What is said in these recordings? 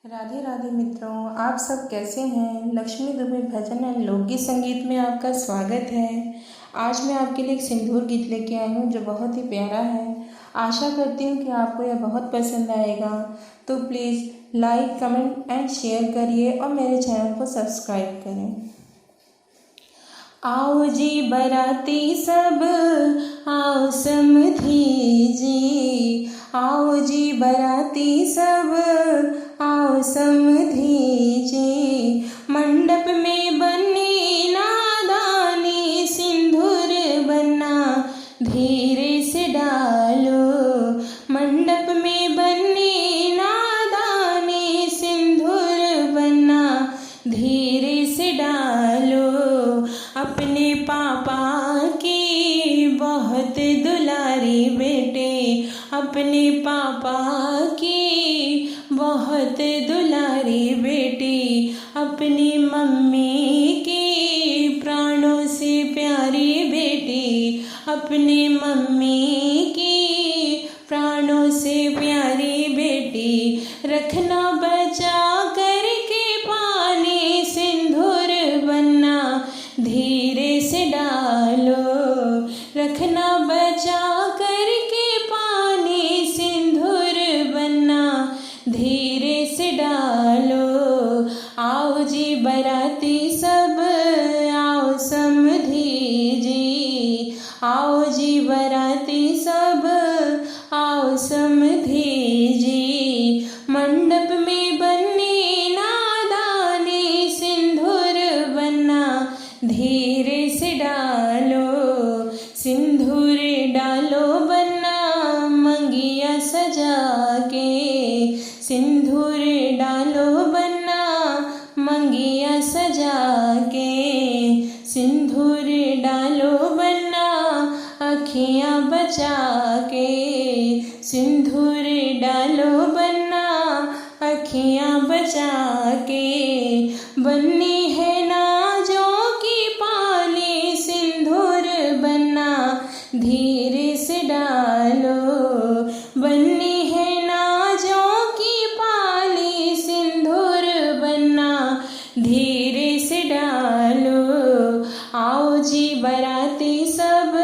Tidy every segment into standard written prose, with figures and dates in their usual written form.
राधे राधे मित्रों, आप सब कैसे हैं। लक्ष्मी दुबे भजन एंड लोकगीत संगीत में आपका स्वागत है। आज मैं आपके लिए एक सिंदूर गीत लेके आई हूँ जो बहुत ही प्यारा है। आशा करती हूँ कि आपको यह बहुत पसंद आएगा। तो please like, comment and share करिए और मेरे चैनल को सब्सक्राइब करें। आओ जी बराती सब, आओ समधी जी, आओ जी बराती सब, आओ समधी जी। मंडप में बनी नादानी, सिंदूर बना धीरे से डालो। मंडप में बनी नादानी, सिंदूर बना धीरे से डालो। अपने पापा की बहुत दुलारी बेटे, अपने पापा की बहुत दुलारी बेटी, अपनी मम्मी की प्राणों से प्यारी बेटी, अपनी मम्मी की प्राणों से प्यारी बेटी। रखना बचा करके पानी, सिंदूर बनना धीरे से डालो। रखना बचा करके पानी, सिंदूर बनना धीरे से डालो। आओ जी बराती सब, आओ समधी जी, आओ जी बराती सब, आओ समधी जी। मंडप में बनी नादानी, सिंदूर बनना धीरे से डालो। सिंदूर डालो बनना मंगिया सजा के, सिंदूर डालो बनना मंगिया सजा के। सिंदूर डालो बनना अखियाँ बचा के, सिंदूर डालो बनना अखियाँ बचा के। बननी है नाजों की पाली, सिंदूर बनना धीरे से डालो। बननी है नाजों की पाली, सिंदूर बनना धीरे से डालो। आओ जी बराती सब,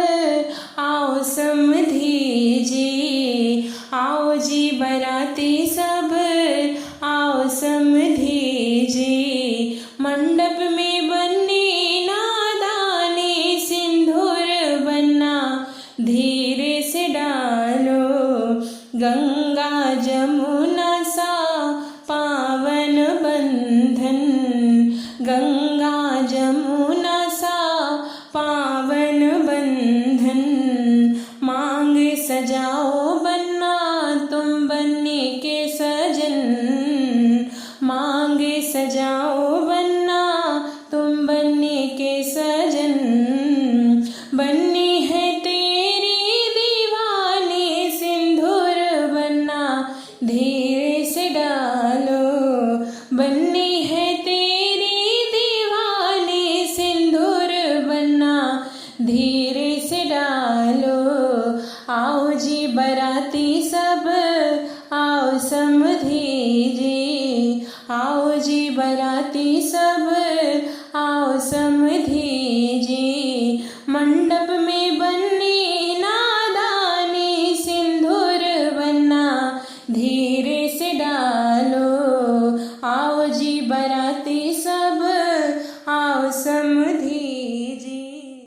आओ समधी जी, आओ जी बराती सब, आओ समधी जी। मंडप में बनी नादानी, सिंदूर बनना धीरे से डालो। गंगा जमुना सा पावन बंधन, गंगा जमुना सा पावन बंधन। मांग सजाओ बनना तुम बनने के सजन, मांग सजाओ बनना तुम बनने के सजन। बननी है तेरी दीवानी, सिंदूर बनना धीरे से डालो। बननी है तेरी दीवानी, सिंदूर बनना धीरे से डालो। आओ जी बराती सब, आओ समधी जी, आओ जी बराती सब, आओ समधी जी। मंडप में बनी नादानी, सिंदूर बनना धीरे से डालो। आओ जी बराती सब, आओ समधी।